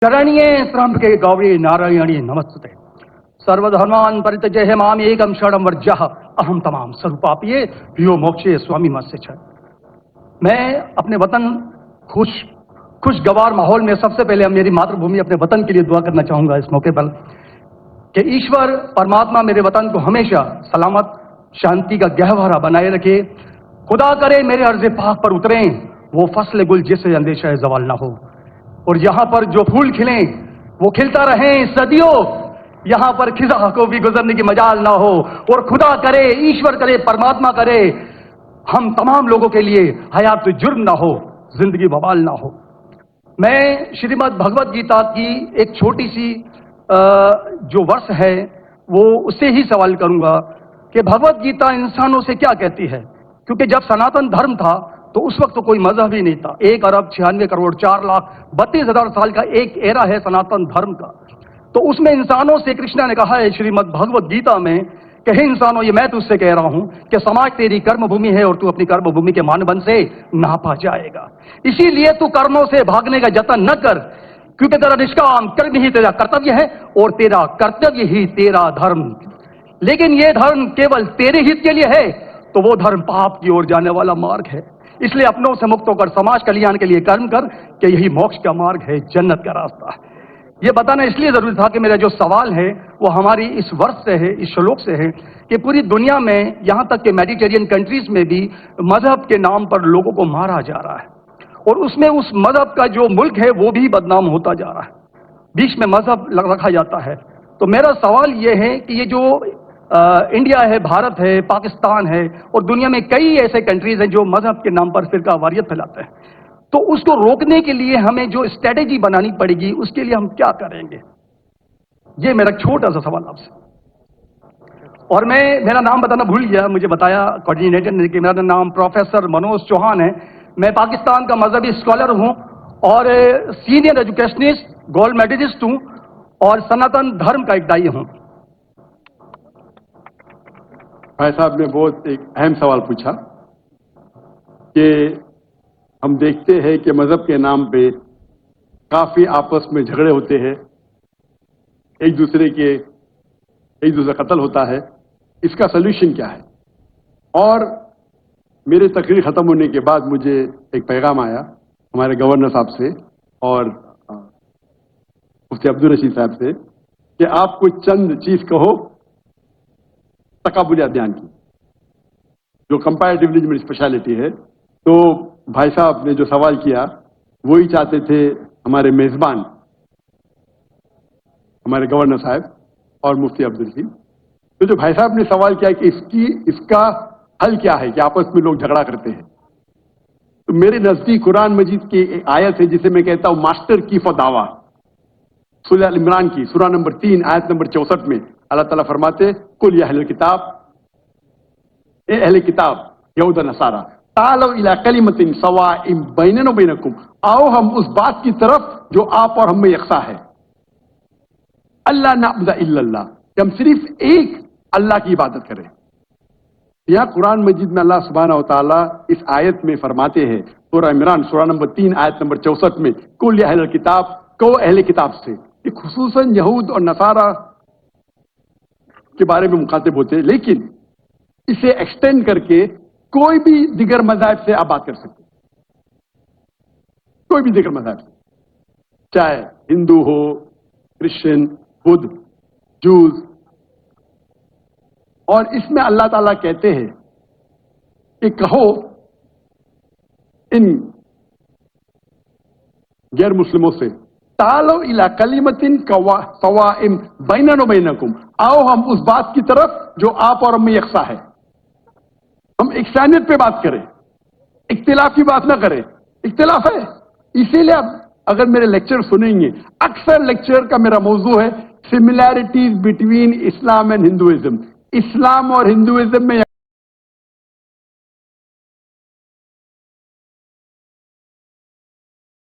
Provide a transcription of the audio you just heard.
शरण्ये त्र्यंबके गौरी नारायणी नमस्ते। सर्वधर्मान् परित्यज्य माम एकम शरणं व्रजः अहम तमाम स्वरूपापिये यो मोक्षे स्वामी मत्स्य छ। मैं अपने वतन खुशगवार माहौल में सबसे पहले मेरी मातृभूमि अपने वतन के लिए दुआ करना चाहूंगा इस मौके पर कि ईश्वर परमात्मा मेरे वतन को हमेशा सलामत शांति का गहवारा बनाए रखे। खुदा करे मेरे अर्ज़े पाक पर उतरें वो फसल गुल जिससे अंदेशा जवाल ना हो, और यहाँ पर जो फूल खिलें वो खिलता रहें सदियों, यहाँ पर खिजा को भी गुजरने की मजाल ना हो। और खुदा करे, ईश्वर करे, परमात्मा करे हम तमाम लोगों के लिए हयात जुर्म ना हो, जिंदगी बवाल ना हो। मैं श्रीमद् भगवत गीता की एक छोटी सी जो वर्ष है वो उससे ही सवाल करूंगा कि भगवत गीता इंसानों से क्या कहती है, क्योंकि जब सनातन धर्म था तो उस वक्त तो कोई मजहब ही नहीं था। 1 अरब 96 करोड़ 4,32,000 साल का एक एरा है सनातन धर्म का। तो उसमें इंसानों से कृष्ण ने कहा है श्रीमद् भगवत गीता में कि हे इंसानों, ये मैं तुझसे कह रहा हूं कि समाज तेरी कर्म भूमि है और तू अपनी कर्म भूमि के मानदंड से नापा जाएगा। इसीलिए तू कर्मों से भागने का जतन न कर, क्योंकि तेरा निष्काम कर्म ही तेरा कर्तव्य है और तेरा कर्तव्य ही तेरा धर्म। लेकिन ये धर्म केवल तेरे हित के लिए है तो वो धर्म पाप की ओर जाने वाला मार्ग है। इसलिए अपनों से मुक्त होकर समाज कल्याण के लिए कर्म कर कि यही मोक्ष का मार्ग है, जन्नत का रास्ता है। ये बताना इसलिए जरूरी था कि मेरा जो सवाल है वो हमारी इस वर्ष से है, इस श्लोक से है कि पूरी दुनिया में यहाँ तक कि मेडिटेरियन कंट्रीज में भी मजहब के नाम पर लोगों को मारा जा रहा है, और उसमें उस मजहब का जो मुल्क है वो भी बदनाम होता जा रहा है, बीच में मजहब रखा जाता है। तो मेरा सवाल ये है कि ये जो इंडिया है, भारत है, पाकिस्तान है और दुनिया में कई ऐसे कंट्रीज हैं जो मजहब के नाम पर फिरका वारियत फैलाते हैं, तो उसको रोकने के लिए हमें जो स्ट्रेटेजी बनानी पड़ेगी उसके लिए हम क्या करेंगे? ये मेरा छोटा सा सवाल आपसे। और मैं मेरा नाम बताना भूल गया, मुझे बताया कोऑर्डिनेटर ने कि मेरा नाम प्रोफेसर मनोज चौहान है। मैं पाकिस्तान का मजहबी स्कॉलर हूं और सीनियर एजुकेशनिस्ट, गोल्ड मेडलिस्ट हूं और सनातन धर्म का एक दाई हूं। भाई साहब ने बहुत एक अहम सवाल पूछा कि हम देखते हैं कि मजहब के नाम पे काफी आपस में झगड़े होते हैं, एक दूसरे कत्ल होता है। इसका सलूशन क्या है? और मेरे तकरीर खत्म होने के बाद मुझे एक पैगाम आया हमारे गवर्नर साहब से और मुफ्ती अब्दुल रशीद साहब से कि आप कुछ चंद चीज कहो तकाबुली अध्ययन की, जो कंपैरेटिव रिलीजन में स्पेशलिटी है। तो भाई साहब ने जो सवाल किया वही चाहते थे हमारे मेजबान, हमारे गवर्नर साहब और मुफ्ती अब्दुल रशीद। तो जो भाई साहब ने सवाल किया कि इसका हल क्या है कि आपस में लोग झगड़ा करते हैं, तो मेरे नजदीक कुरान मजीद की एक आयत है जिसे मैं कहता हूं मास्टर की फदावा, सूरह अल इमरान की सूरह नंबर 3 आयत नंबर 64 में अल्लाह ताला फरमाते कुल या अहले किताब, ए अहले किताब यहूद नसारा तालो इला कलिमतिन सवाइम बैनना व बैनकुम, आओ हम उस बात की तरफ जो आप और हम में यकसा है। अल्लाह नअबुद इल्लल्लाह, कि हम सिर्फ एक अल्लाह की इबादत करें। यहां कुरान मजीद में अल्लाह सुब्हानहू व तआला इस आयत में फरमाते हैं सूरह इमरान सूरह नंबर 3 आयत नंबर 64 में कुल या अहले किताब, को अहले किताब से, ये खुसूसन यहूद और नसारा के बारे में मुखातिब होते हैं, लेकिन इसे एक्सटेंड करके कोई भी दिगर मज़हब से आप बात कर सकते, कोई भी दिगर मज़हब से, चाहे हिंदू हो, क्रिश्चियन, बुद्ध, जूस। और इसमें अल्लाह ताला कहते हैं कि कहो इन गैर मुस्लिमों से तालो इला कलिमतिन सवाइम बैनना व बैनकुम, आओ हम उस बात की तरफ जो आप और हम में यकसा है। हम इकसानियत पे बात करें, इख्तिलाफ की बात ना करें। इख्तिलाफ है, इसीलिए आप अगर मेरे लेक्चर सुनेंगे, अक्सर लेक्चर का मेरा मौजू है similarities between Islam and Hinduism. इस्लाम और हिंदुइज्म में